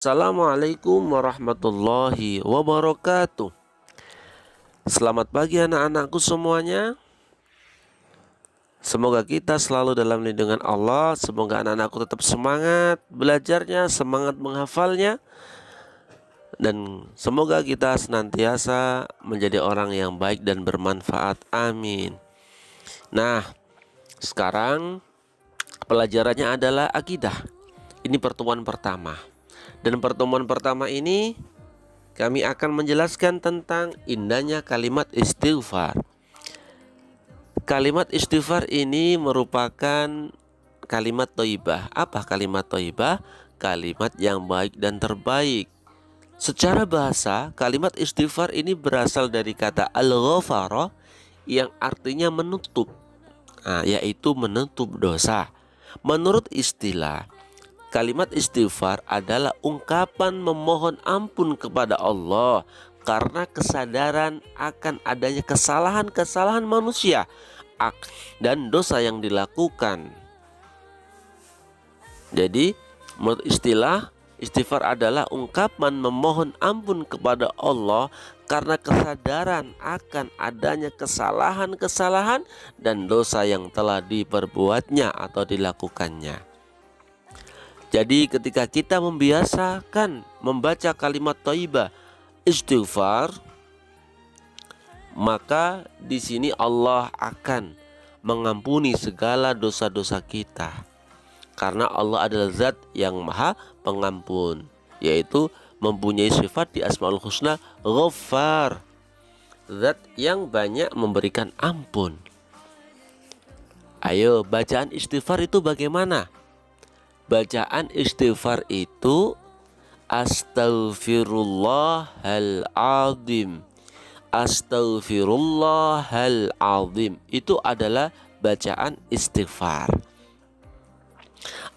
Assalamualaikum warahmatullahi wabarakatuh. Selamat pagi anak-anakku semuanya. Semoga kita selalu dalam lindungan Allah. Semoga anak-anakku tetap semangat belajarnya, semangat menghafalnya. Dan semoga kita senantiasa menjadi orang yang baik dan bermanfaat. Amin. Nah, sekarang pelajarannya adalah akidah. Ini pertemuan pertama. Dan pertemuan pertama ini kami akan menjelaskan tentang indahnya kalimat istighfar. Kalimat istighfar ini merupakan kalimat thayyibah. Apa kalimat thayyibah? Kalimat yang baik dan terbaik. Secara bahasa, kalimat istighfar ini berasal dari kata al-ghafara yang artinya menutup, yaitu menutup dosa. Menurut istilah, kalimat istighfar adalah ungkapan memohon ampun kepada Allah karena kesadaran akan adanya kesalahan-kesalahan manusia dan dosa yang dilakukan. Jadi, menurut istilah, istighfar adalah ungkapan memohon ampun kepada Allah karena kesadaran akan adanya kesalahan-kesalahan dan dosa yang telah diperbuatnya atau dilakukannya. Jadi ketika kita membiasakan membaca kalimat thayyibah istighfar, maka di sini Allah akan mengampuni segala dosa-dosa kita. Karena Allah adalah zat yang maha pengampun, yaitu mempunyai sifat di Asmaul Husna Ghaffar, zat yang banyak memberikan ampun. Ayo, bacaan istighfar itu bagaimana? Bacaan istighfar itu Astaghfirullahaladzim. Astaghfirullahaladzim. Itu adalah bacaan istighfar.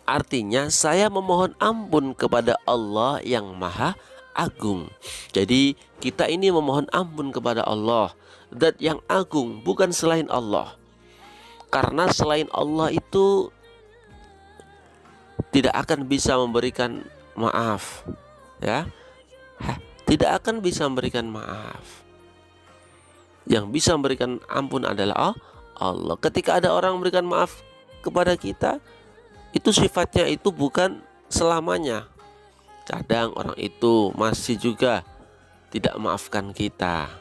Artinya saya memohon ampun kepada Allah yang maha agung. Jadi kita ini memohon ampun kepada Allah, zat yang agung, bukan selain Allah. Karena selain Allah itu tidak akan bisa memberikan maaf, ya, tidak akan bisa memberikan maaf. Yang bisa memberikan ampun adalah Allah. Ketika ada orang memberikan maaf kepada kita, itu sifatnya itu bukan selamanya. Kadang orang itu masih juga tidak maafkan kita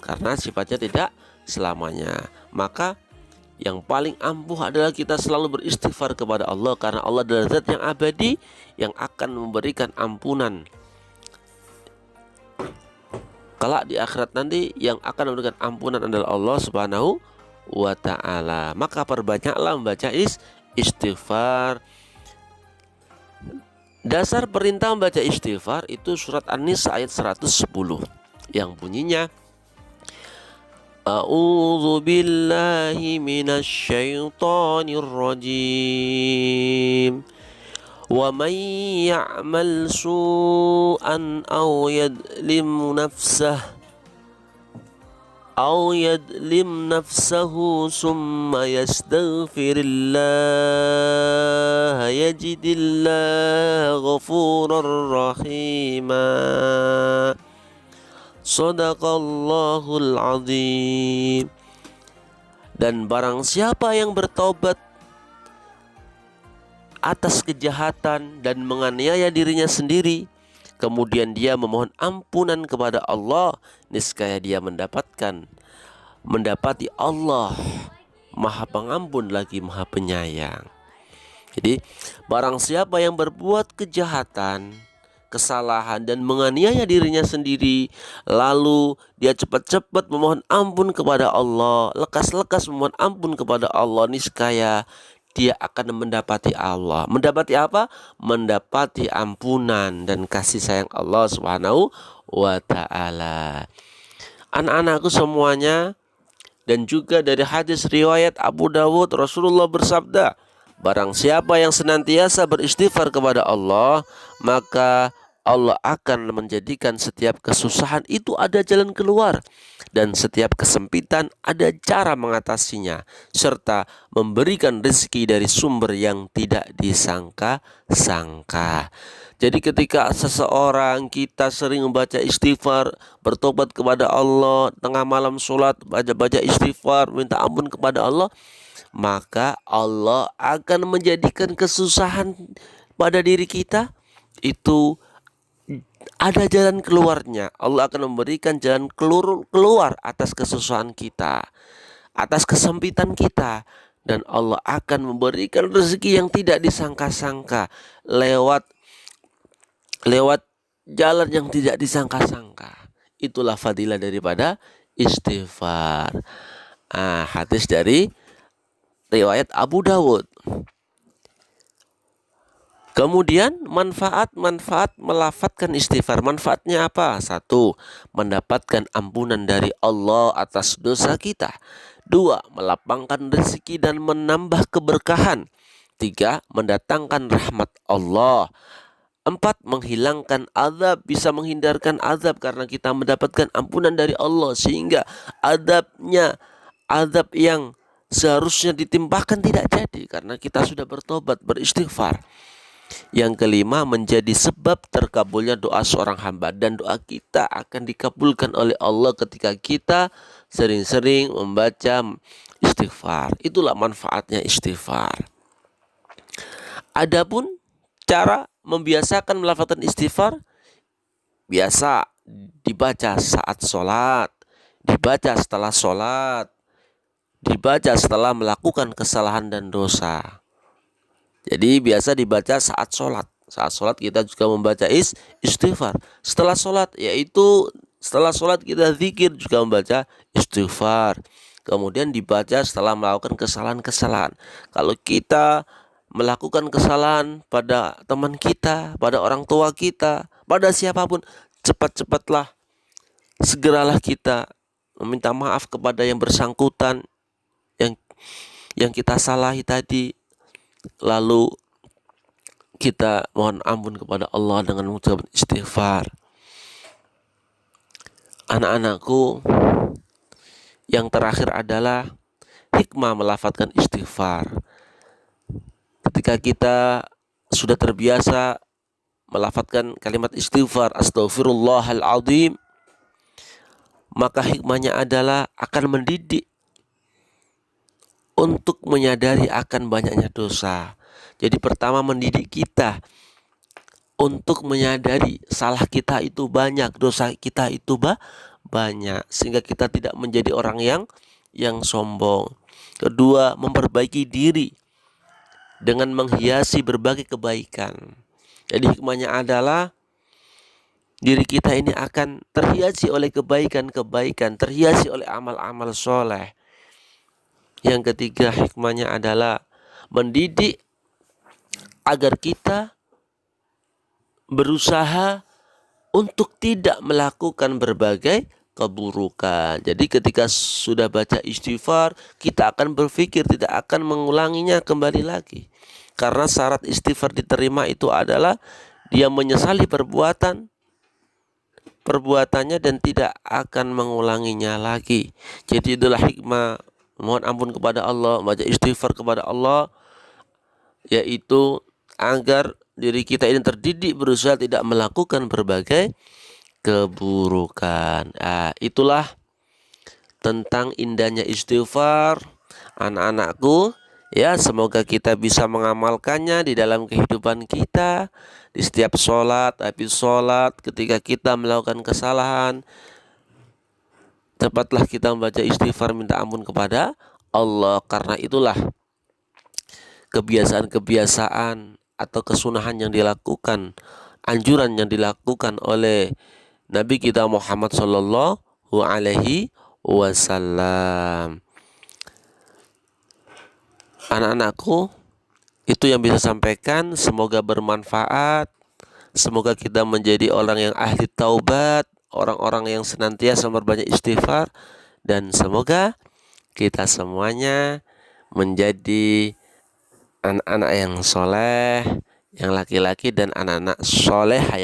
karena sifatnya tidak selamanya. Maka yang paling ampuh adalah kita selalu beristighfar kepada Allah, karena Allah adalah zat yang abadi yang akan memberikan ampunan. Kelak di akhirat nanti yang akan memberikan ampunan adalah Allah Subhanahu wa ta'ala. Maka perbanyaklah membaca istighfar. Dasar perintah membaca istighfar itu surat An-Nisa ayat 110 yang bunyinya A'udzu billahi minasy syaithanir rajim. Wa may ya'mal su'an aw yadlim nafsahu summa yastaghfirillah yajidillah ghafurar rahima. Shadaqallahul azim. Dan barang siapa yang bertobat atas kejahatan dan menganiaya dirinya sendiri, kemudian dia memohon ampunan kepada Allah, niscaya dia mendapati Allah maha pengampun lagi maha penyayang. Jadi barang siapa yang berbuat kejahatan, kesalahan dan menganiaya dirinya sendiri, lalu dia cepat-cepat memohon ampun kepada Allah, lekas-lekas memohon ampun kepada Allah, niscaya dia akan mendapati Allah. Mendapati apa? Mendapati ampunan dan kasih sayang Allah Subhanahu wa ta'ala. Anak-anakku semuanya, dan juga dari hadis riwayat Abu Dawud, Rasulullah bersabda, barang siapa yang senantiasa beristighfar kepada Allah, maka Allah akan menjadikan setiap kesusahan itu ada jalan keluar, dan setiap kesempitan ada cara mengatasinya, serta memberikan rezeki dari sumber yang tidak disangka-sangka. Jadi ketika seseorang kita sering membaca istighfar, bertobat kepada Allah, tengah malam sholat, baca-baca istighfar, minta ampun kepada Allah, maka Allah akan menjadikan kesusahan pada diri kita itu ada jalan keluarnya. Allah akan memberikan jalan keluar atas kesusahan kita, atas kesempitan kita, dan Allah akan memberikan rezeki yang tidak disangka-sangka lewat jalan yang tidak disangka-sangka. Itulah fadilah daripada istighfar. Hadis dari riwayat Abu Dawud. Kemudian manfaat melafadzkan istighfar. Manfaatnya apa? 1. Mendapatkan ampunan dari Allah atas dosa kita. 2. Melapangkan rezeki dan menambah keberkahan. 3. Mendatangkan rahmat Allah. 4. Menghilangkan azab, bisa menghindarkan azab karena kita mendapatkan ampunan dari Allah, sehingga azab yang seharusnya ditimpakan tidak jadi karena kita sudah bertobat, beristighfar. Yang kelima, menjadi sebab terkabulnya doa seorang hamba, dan doa kita akan dikabulkan oleh Allah ketika kita sering-sering membaca istighfar. Itulah manfaatnya istighfar. Adapun cara membiasakan melafazkan istighfar, biasa dibaca saat sholat, dibaca setelah sholat, dibaca setelah melakukan kesalahan dan dosa. Jadi biasa dibaca saat sholat. Saat sholat kita juga membaca istighfar. Setelah sholat, yaitu setelah sholat kita zikir juga membaca istighfar. Kemudian dibaca setelah melakukan kesalahan-kesalahan. Kalau kita melakukan kesalahan pada teman kita, pada orang tua kita, pada siapapun, cepat-cepatlah, segeralah kita meminta maaf kepada yang bersangkutan, yang kita salahi tadi. Lalu kita mohon ampun kepada Allah dengan mengucapkan istighfar. Anak-anakku, yang terakhir adalah hikmah melafadzkan istighfar. Ketika kita sudah terbiasa melafadzkan kalimat istighfar, astaghfirullahaladzim, maka hikmahnya adalah akan mendidik untuk menyadari akan banyaknya dosa. Jadi pertama, mendidik kita untuk menyadari salah kita itu banyak, dosa kita itu banyak, sehingga kita tidak menjadi orang yang sombong. Kedua, memperbaiki diri dengan menghiasi berbagai kebaikan. Jadi hikmahnya adalah diri kita ini akan terhiasi oleh kebaikan-kebaikan, terhiasi oleh amal-amal soleh. Yang ketiga, hikmahnya adalah mendidik agar kita berusaha untuk tidak melakukan berbagai keburukan. Jadi ketika sudah baca istighfar, kita akan berpikir tidak akan mengulanginya kembali lagi. Karena syarat istighfar diterima itu adalah dia menyesali perbuatannya dan tidak akan mengulanginya lagi. Jadi itulah hikmah mohon ampun kepada Allah, baca istighfar kepada Allah, yaitu agar diri kita ini terdidik berusaha tidak melakukan berbagai keburukan. Itulah tentang indahnya istighfar, anak-anakku. Ya, semoga kita bisa mengamalkannya di dalam kehidupan kita, di setiap sholat, habis sholat, ketika kita melakukan kesalahan, cepatlah kita membaca istighfar, minta ampun kepada Allah. Karena itulah kebiasaan-kebiasaan atau kesunahan yang dilakukan, anjuran yang dilakukan oleh Nabi kita Muhammad Sallallahu Alaihi Wasallam. Anak-anakku, itu yang bisa sampaikan. Semoga bermanfaat. Semoga kita menjadi orang yang ahli taubat, orang-orang yang senantiasa berbanyak istighfar, dan semoga kita semuanya menjadi anak-anak yang soleh, yang laki-laki dan anak-anak soleha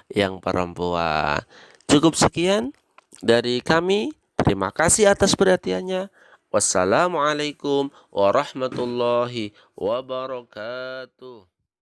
yang perempuan. Cukup sekian dari kami. Terima kasih atas perhatiannya. Wassalamualaikum warahmatullahi wabarakatuh.